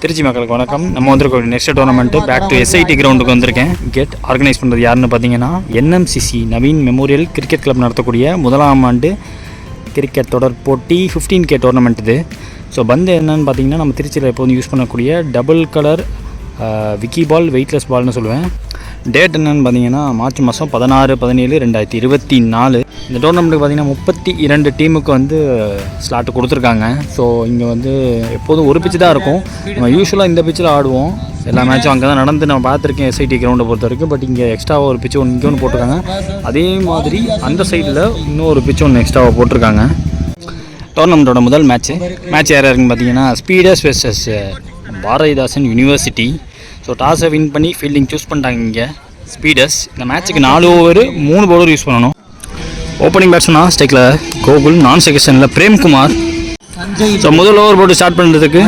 திருச்சி மக்களுக்கு வணக்கம். நம்ம வந்துருக்க next tournament back to SIT கிரவுண்டுக்கு வந்திருக்கேன். கேட் ஆர்கனைஸ் பண்ணுறது யாருன்னு பார்த்தீங்கன்னா NMCC Naveen memorial cricket club நடத்தக்கூடிய முதலாம் ஆண்டு கிரிக்கெட் தொடர் போட்டி 15K டோர்னமெண்ட் இது. ஸோ பந்து என்னன்னு பார்த்தீங்கன்னா நம்ம திருச்சியில் எப்போதும் யூஸ் பண்ணக்கூடிய டபுள் கலர் விக்கி பால், வெயிட்லெஸ் பால்னு சொல்லுவேன். டேட் என்னென்னு பார்த்தீங்கன்னா மார்ச் மாதம் 16-17-2024. இந்த டோர்னமெண்ட்டுக்கு பார்த்தீங்கன்னா 32 டீமுக்கு வந்து ஸ்லாட்டு கொடுத்துருக்காங்க. ஸோ இங்கே வந்து எப்போதும் ஒரு பிச்சு தான் இருக்கும். நம்ம யூஸ்வலாக இந்த பிச்சில் ஆடுவோம். எல்லா மேட்சும் அங்கே தான் நடந்து நான் பார்த்துருக்கேன் எஸ்ஐடி கிரவுண்டை பொறுத்த வரைக்கும். பட் இங்கே எக்ஸ்ட்ராவாக ஒரு பிச்சு இங்கே ஒன்று போட்டிருக்காங்க. அதே மாதிரி அந்த சைடில் இன்னொரு பிச்சு ஒன்று எக்ஸ்ட்ராவாக போட்டிருக்காங்க. டோர்னமெண்ட்டோட முதல் மேட்ச் யார் யாருன்னு பார்த்தீங்கன்னா speeders versus Bharathidasan university. So டாஸை வின் பண்ணி ஃபீல்டிங் சூஸ் பண்ணிட்டாங்க இங்கே ஸ்பீடர்ஸ். இந்த மேட்ச்சுக்கு 4 ஓவர் 3 பவுலர் யூஸ் பண்ணணும். ஓப்பனிங் பேட்ஸ்மனாக ஸ்டேக்கில் கோகுல், நான் செகஷனில் பிரேம்குமார். ஸோ முதல் ஓவர் போட்டு ஸ்டார்ட் பண்ணுறதுக்கு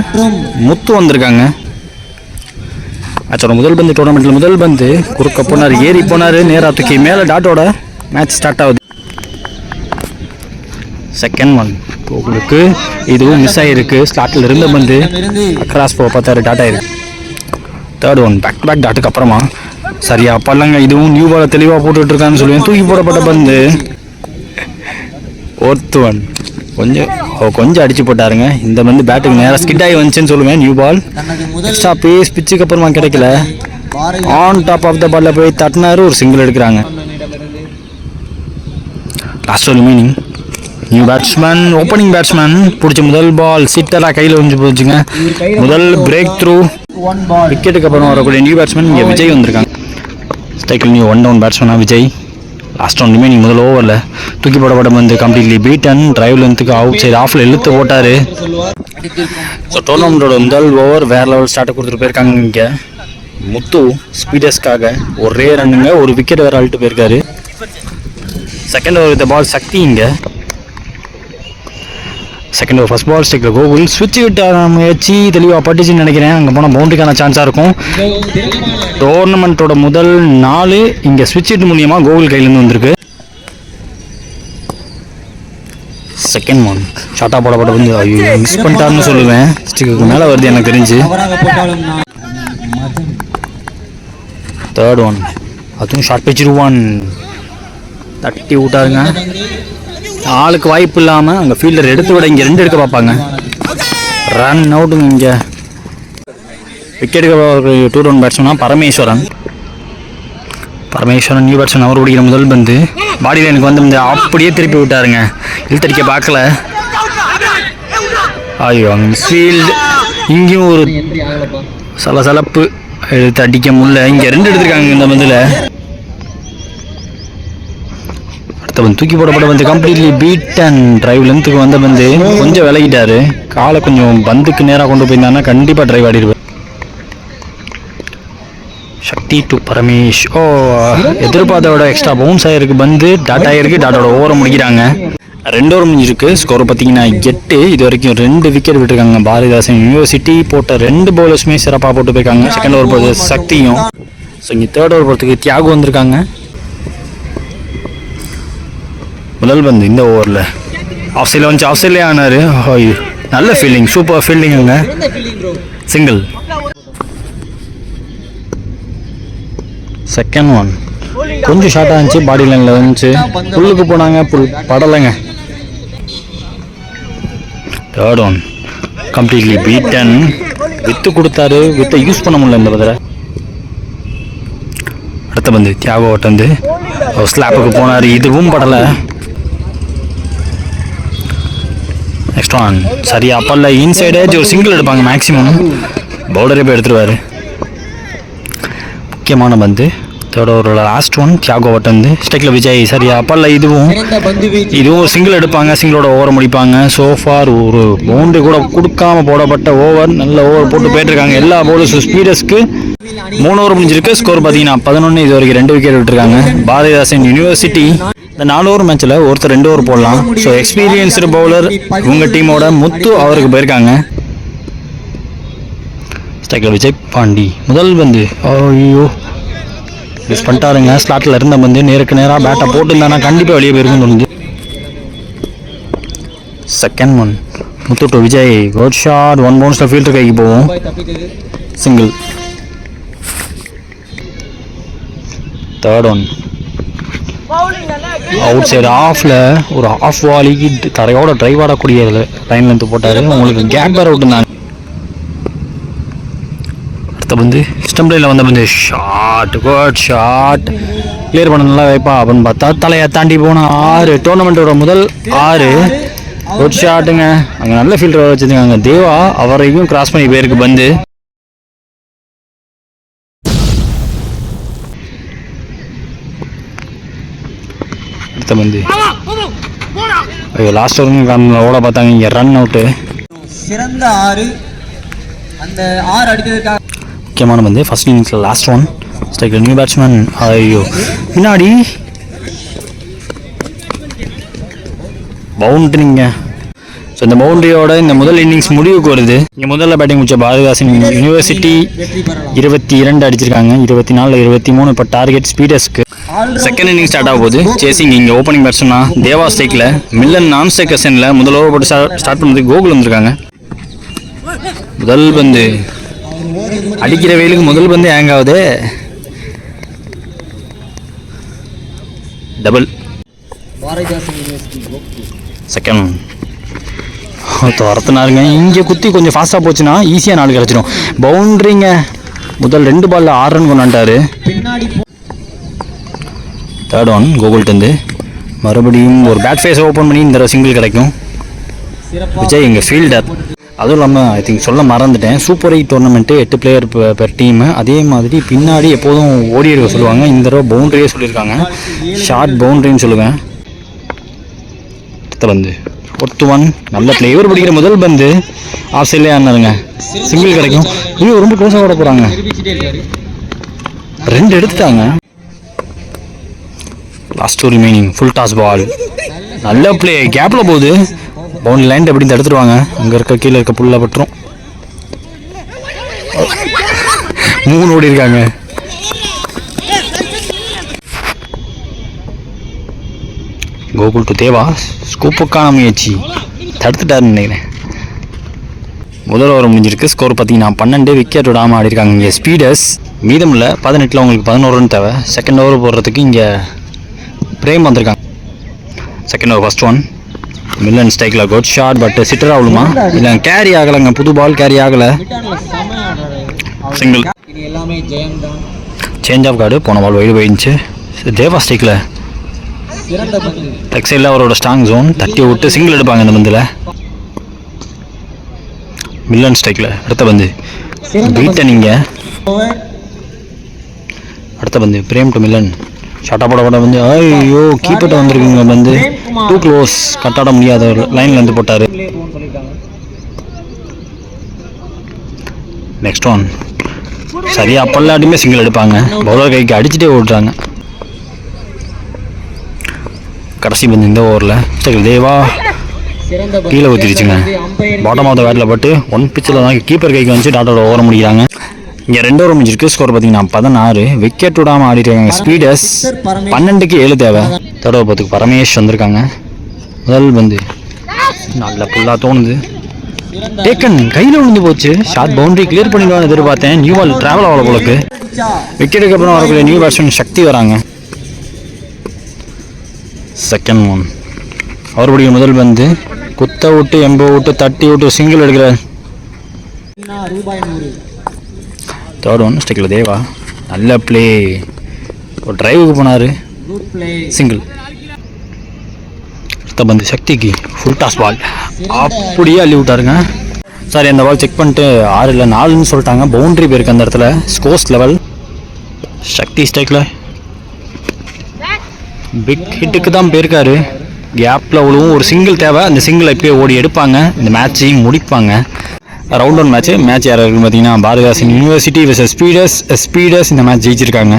முத்து வந்திருக்காங்க. மேட்சோட முதல் பந்து, டோர்னமெண்ட்டில் முதல் பந்து குறுக்க போனார், ஏறி போனார், நேராக தூக்கி மேலே டாட்டோட மேட்ச் ஸ்டார்ட் ஆகுது. செகண்ட் ஒன் கோகுலுக்கு இதுவும் மிஸ் ஆகிருக்கு. ஸ்லாட்டில் இருந்த பந்து அக்ராஸ் போக பார்த்தாரு, டாட் ஆகிருக்கு. Third one back to back டாட்டுக்கு அப்புறமா சரியா பல்லங்க, இதுவும் நியூ பாலை தெளிவாக போட்டுட்ருக்கான்னு சொல்லுவேன். தூக்கி போடப்பட்ட பந்து. ஃபோர்த் ஒன் கொஞ்சம் அடிச்சு போட்டாருங்க. இந்த பந்து பேட்டுக்கு நேராக ஸ்கிட் ஆகி வந்துச்சுன்னு சொல்லுவேன். நியூ பால் எக்ஸ்ட்ரா பேஸ் பிச்சுக்கு அப்புறமா கிடைக்கல. ஆன் டாப் ஆஃப் த பாலில் போய் தட்டினாரு, ஒரு சிங்கிள் எடுக்கிறாங்க. லாஸ்ட் ஒரு meaning new batsman, opening batsman பிடிச்ச முதல் பால் சிட்டராக கையில் வந்து போச்சுங்க. முதல் பிரேக் த்ரூ விக்கெட்டுக்கு அப்புறம் வரக்கூடிய நியூ பேட்ஸ்மேன் இங்கே விஜய் வந்திருக்காங்க. ஸ்ட்ரைக்கில் நியூ 1 டவுன் பேட்ஸ்மேனாக விஜய். லாஸ்ட் ஒன் ரிமைனிங் முதல் ஓவரில் தூக்கி போடப்பட வந்து கம்ப்ளீட்லி பீட்டன். டிரைவ் லென்த்துக்கு அவுட் சைடு ஆஃபில் இழுத்து போட்டார். ஸோ டோர்னமெண்ட்டோட முதல் ஓவர் வேறு லெவல் ஸ்டார்ட்டை கொடுத்துட்டு போயிருக்காங்க. இங்கே முத்து ஸ்பீடர்ஸ்க்காக ஒரே ரன்னுங்க, ஒரு விக்கெட் வேறு அழுட்டு போயிருக்காரு. செகண்ட் ஓவர் இந்த பால் சக்தி. இங்கே செகண்ட் ஓவர் ஃபர்ஸ்ட் பால் ஸ்டிக்கில் கோகுல் ஸ்விட்ச் விட்டு முயற்சி தெளிவாக பட்டுச்சுன்னு நினைக்கிறேன். அங்கே போனால் பவுண்டரிக்கான சான்ஸாக இருக்கும். டோர்னமெண்ட்டோட முதல் 4 இங்கே ஸ்விட்ச் விட்டு மூலியமாக கோகுல் கையிலேருந்து வந்திருக்கு. செகண்ட் ஒன் ஷார்ட்டாக போடப்பட வந்து ஐயோ மிஸ் பண்ணிட்டாருன்னு சொல்லுவேன். ஸ்டிக்கு மேலே வருது எனக்கு தெரிஞ்சு. தேர்ட் ஒன் அதுவும் ஷார்ட் பிச் 1 தட்டி விட்டாருங்க. ஆளுக்கு வாய்ப்பு இல்லாமல் அங்கே ஃபீல்டர் எடுத்து விட இங்கே 2 எடுக்க பார்ப்பாங்க. ரன் அவுட்டுங்க. இங்கே விக்கெட்டுக்கு 2 ரன் பேட்ஸ்மேனாக பரமேஸ்வரன் நியூ பேட்ஸ்மேன். அவர் பிடிக்கிற முதல் பந்து பாடியில் எனக்கு வந்து இந்த அப்படியே திருப்பி விட்டாருங்க. இழுத்தடிக்க பார்க்கல. ஐயோ அங்கே ஃபீல்டு இங்கேயும் ஒரு சலசலப்பு, எடுத்து அடிக்க முடியல. இங்கே 2 எடுத்துருக்காங்க இந்த பந்தில். தூக்கி போடப்பட வந்து கம்ப்ளீட்லி பீட்டன். டிரைவ் லென்த்துக்கு வந்த பந்து கொஞ்சம் விலகிட்டாரு. காலை கொஞ்சம் பந்துக்கு நேராக கொண்டு போயிருந்தாங்கன்னா கண்டிப்பாக டிரைவ் ஆடிடுவேன். சக்தி டு பரமேஷ். எதிர்பார்த்தோட எக்ஸ்ட்ரா பவுன்ஸ் ஆகிருக்கு. பந்து டாட் ஆகிருக்கு. டாட்டோட ஓவரை முடிக்கிறாங்க. 2 ஓவர் முடிஞ்சிருக்கு. ஸ்கோர் பார்த்தீங்கன்னா 8. இது வரைக்கும் 2 விக்கெட் விட்டுருக்காங்க. பாரதிதாசன் யூனிவர்சிட்டி போட்ட 2 பவுலர்ஸுமே சிறப்பாக போட்டு போயிருக்காங்க. செகண்ட் ஓவர் போகிறது சக்தியும். ஸோ இங்கே தேர்ட் ஓவர் போகிறதுக்கு தியாகு வந்திருக்காங்க. முதல் பந்து இந்த ஓவரில் ஆஃப் சைடில் வந்துச்சு, ஆஃப் சைட்லேயே ஆனார். நல்ல ஃபீல்டிங், சூப்பர் ஃபீல்டிங்குங்க. சிங்கிள். செகண்ட் ஒன் கொஞ்சம் ஷார்ட்டாக இருந்துச்சு, பாடி லைனில் வந்துச்சு, புல்லுக்கு போனாங்க, புல் படலைங்க. Third one completely beaten. வித்து கொடுத்தாரு, வித்தை யூஸ் பண்ண முடியல இந்த பதில். அடுத்த பந்து தியாகோ வந்து ஸ்லாப்புக்கு போனார், இதுவும் படலை. நெக்ஸ்ட் ஒன் சரியா அப்பல்ல இன்சைடு ஒரு சிங்கிள் எடுப்பாங்க மேக்ஸிமம். பவுலரே போய் எடுத்துருவார். முக்கியமான பந்து தேர்ட் ஓவரோட லாஸ்ட் ஒன் தியாகோ வந்து ஸ்டெக்கில் விஜய் சரியா அப்பல்ல இதுவும் ஒரு சிங்கிள் எடுப்பாங்க. சிங்கிளோட ஓவரை முடிப்பாங்க. சோஃபார் ஒரு பவுண்டரி கூட கொடுக்காம போடப்பட்ட ஓவர். நல்ல ஓவர் போட்டு போயிட்டுருக்காங்க எல்லா பவுலர்ஸும். ஸ்பீடர்ஸ்க்கு 3 ஓவர் முடிஞ்சிருக்கு. ஸ்கோர் பார்த்தீங்கன்னா 11. இது வரைக்கும் 2 விக்கெட் விட்டுருக்காங்க. பாரதிதாசன் யூனிவர்சிட்டி இந்த 4 ஓவர் மேட்ச்சில் ஒருத்தர் 2 ஓவர் போடலாம். ஸோ எக்ஸ்பீரியன்ஸ்டு பவுலர் உங்கள் டீமோட முத்து அவருக்கு போயிருக்காங்க. ஸ்ட்ரைக்கில் விஜய் பாண்டி முதல் பந்து ஐயோ மிஸ் பண்ணிட்டாருங்க. ஸ்லாட்டில் இருந்த பந்து நேருக்கு நேராக பேட்டை போட்டுருந்தானா கண்டிப்பாக வெளியே போயிருக்குன்னு தோணுது. Second one Muthu to Vijay, good shot, one பவுன்ஸில் ஃபீல்டர் கைக்கு போவோம், single. Third one outside ஆஃபில் ஒரு ஆஃப் வாலிக்கு தரையோட டிரைவ் ஆடக்கூடிய லைன்ல இருந்து போட்டார். உங்களுக்கு கேப் வேறு விட்டுருந்தாங்க. அடுத்த வந்து ஸ்டம்ப் லைனில் வந்த வந்து ஷாட், குட் ஷாட், கிளியர் பண்ண நல்லா வைப்பா அப்படின்னு பார்த்தா தலையை தாண்டி போனால் 6. டோர்னமெண்ட்டோட முதல் 6. குட் ஷாட்டுங்க. அங்கே நல்ல ஃபீல்டர் வச்சுருக்காங்க தேவா, அவரையும் கிராஸ் பண்ணி போயிருக்கு பந்து. அடுத்த பந்து ஐயோ லாஸ்ட் வரைக்கும் ஓட பார்த்தாங்க, இங்கே ரன் அவுட்டு. சிறந்த 6. அந்த 6 அடிக்கிறதுக்காக முக்கியமான பந்து ஃபர்ஸ்ட் இன்னிங்ஸில் லாஸ்ட் ஒன். ஸ்ட்ரைக்கில் நியூ பேட்ஸ்மேன், ஐயோ முன்னாடி பவுண்டரிங்க. ஸோ இந்த பவுண்டரியோட இந்த முதல் இன்னிங்ஸ் முடிவுக்கு வருது. இங்கே முதல்ல பேட்டிங் முடிச்ச பாரதிதாசன் யூனிவர்சிட்டி 22 அடிச்சிருக்காங்க, 24 23 இப்போ டார்கெட் ஸ்பீடர்ஸ்க்கு. செகண்ட் இன்னிங் ஸ்டார்ட் ஆக போகுது. சேசிங் இங்கே ஓப்பனிங் பேட்ஸ்மேனா தேவா ஸ்ட்ரைக்கில், மில்லன் நான் ஸ்ட்ரைக்கர் சென்னில் முதல் ஓவர் போட்டு ஸ்டார்ட் பண்ணுறதுக்கு கோகுல் வந்திருக்காங்க. முதல் பந்து அடிக்கிற வெயிலுக்கு முதல் பந்து ஹேங் ஆகுது. டபுள். செகண்ட் துரத்துனாருங்க. இங்கே குத்தி கொஞ்சம் ஃபாஸ்ட்டாக போச்சுன்னா ஈஸியாக 4 கிடச்சிடும். பவுண்ட்ரிங்க. முதல் 2 பாலில் 6 ரன் கொண்டாண்டாரு. தேர்ட் ஒன் கோகுல்ட்டேருந்து மறுபடியும் ஒரு பேட் ஃபேஸ் ஓப்பன் பண்ணி இந்த சிங்கிள் கிடைக்கும். விஜய் எங்கள் ஃபீல்டர். அதுவும் இல்லாமல் ஐ திங்க் சொல்ல மறந்துட்டேன், super 8 tournament 8 player per team. அதே மாதிரி பின்னாடி எப்போதும் ஓடி இருக்க சொல்லுவாங்க. இந்த தடவை பவுண்ட்ரியே சொல்லியிருக்காங்க, ஷார்ட் பவுண்ட்ரின்னு சொல்லுவேன். அடுத்த பந்து 41 நல்ல பிளே. இவர் பிடிக்கிற முதல் பந்து ஆஃப் சைட்லேயே ஆனாருங்க, சிங்கிள் கிடைக்கும். ஐயோ ரொம்ப க்ளோஸாக ஓட போகிறாங்க, 2 எடுத்துட்டாங்க. Last remaining full toss ball, நல்ல பிளே, கேப்பில் போகுது. பவுண்டரி லைன் எப்படி தடுத்துருவாங்க, அங்கே இருக்க கீழே இருக்க புல்ல பட்டுரும். 3 ஓடி இருக்காங்க. கோகுல் டு தேவா, ஸ்கூப்புக்கான முயற்சி, தடுத்துட்டாருன்னு நினைக்கிறேன். முதல் ஓவர் முடிஞ்சிருக்கு. ஸ்கோர் பார்த்தீங்கன்னா 12. விக்கெட் விடாமல் ஆடி இருக்காங்க இங்கே ஸ்பீடர்ஸ். மீதமில்ல 18 உங்களுக்கு 11 ரன் தேவை. செகண்ட் ஓவர் போடுறதுக்கு இங்கே பிரேம் வந்திருக்காங்க. Second over first one melon ஸ்ட்ரைக்கில் குட் ஷாட், பட் சிட்டர் ஆகலுமா இல்லை கேரி ஆகலைங்க, புது பால் கேரி ஆகலை, சிங்கிள். சேஞ்ச் ஆஃப் கார்டு, போன பால் வைடு போயிடுச்சு. தேவா ஸ்ட்ரைக்கில் லெக் சைடில் அவரோட ஸ்ட்ராங் ஜோன், தட்டி விட்டு சிங்கிள் எடுப்பாங்க இந்த பந்தில். மில்லன் ஸ்ட்ரைக்கில் அடுத்த பந்து பீட்டை நீங்கள். அடுத்த பந்து பிரேம் டு மில்லன், ஷார்ட்டாக போட வந்து ஐயோ கீப்பர்ட்ட வந்துருக்குங்க வந்து, டூ க்ளோஸ், கட்டாட முடியாத லைனில் இருந்து போட்டார். நெக்ஸ்ட் ஒன் சரியா அப்பல்லாட்டியுமே சிங்கிள் எடுப்பாங்க, பவுலர் கைக்கு அடிச்சுட்டே ஓடுறாங்க. கடைசி பந்து இந்த ஓவரில் தேவா கீழே ஊற்றிடுச்சுங்க, பாட்டம் ஆஃப் த பேட்டில் பட்டு 1 பிச்சில் தான் கீப்பர் கைக்கு வந்து டாட்டோட ஓவர முடிக்கிறாங்க. இங்கே 2 ஓவர் முடிஞ்சிருக்கு. ஸ்கோர் பார்த்தீங்கன்னா 16. விக்கெட் விடாமல் ஆடிருக்காங்க ஸ்பீடர்ஸ். 12க்கு 7 தேவை. தேர்ட் ஓவர் பார்த்துக்கு பரமேஷ் வந்திருக்காங்க. முதல் பந்து நல்ல புல்லாக தோணுது, டேக்கன் கையில் விழுந்து போச்சு. ஷார்ட் பவுண்டரி கிளியர் பண்ணிடுவான்னு எதிர்பார்த்தேன். நியூ பால் ட்ராவல் ஆகல போலுக்கு. விக்கெட்டுக்கு அப்புறம் வரக்கூடிய நியூ பேட்ஸ்மேன் சக்தி வராங்க. செகண்ட் ஒன் அவர் பிடிக்கிற முதல் பந்து குத்த விட்டு எம்ப விட்டு தட்டி விட்டு சிங்கிள் எடுக்கிறார். தேர்ட் ஒன் ஸ்ட்ரைக்கில் தேவா நல்ல பிளே, ஒரு டிரைவுக்கு போனார், சிங்கிள். அடுத்த பந்து சக்திக்கு ஃபுல் டாஸ் பால், அப்படியே அள்ளி விட்டாருங்க. சாரி அந்த பால் செக் பண்ணிட்டு 6 இல்லை 4ன்னு சொல்லிட்டாங்க. பவுண்ட்ரி போயிருக்கு அந்த இடத்துல. ஸ்கோர்ஸ் லெவல் சக்தி ஸ்ட்ரைக்கில் பிக் ஹிட்டுக்கு தான் போயிருக்காரு. கேப்பில் அவ்வளவும் ஒரு சிங்கிள் தேவை. அந்த சிங்கிள் இப்போயே ஓடி எடுப்பாங்க, இந்த மேட்சையும் முடிப்பாங்க. ரவுண்ட் 1 மேட்ச் யார் இருக்குன்னு பார்த்தீங்கன்னா பாரதிதாசன் யூனிவர்சிட்டி வெர்சஸ் ஸ்பீடர்ஸ் இந்த மேட்ச் ஜெயிச்சிருக்காங்க.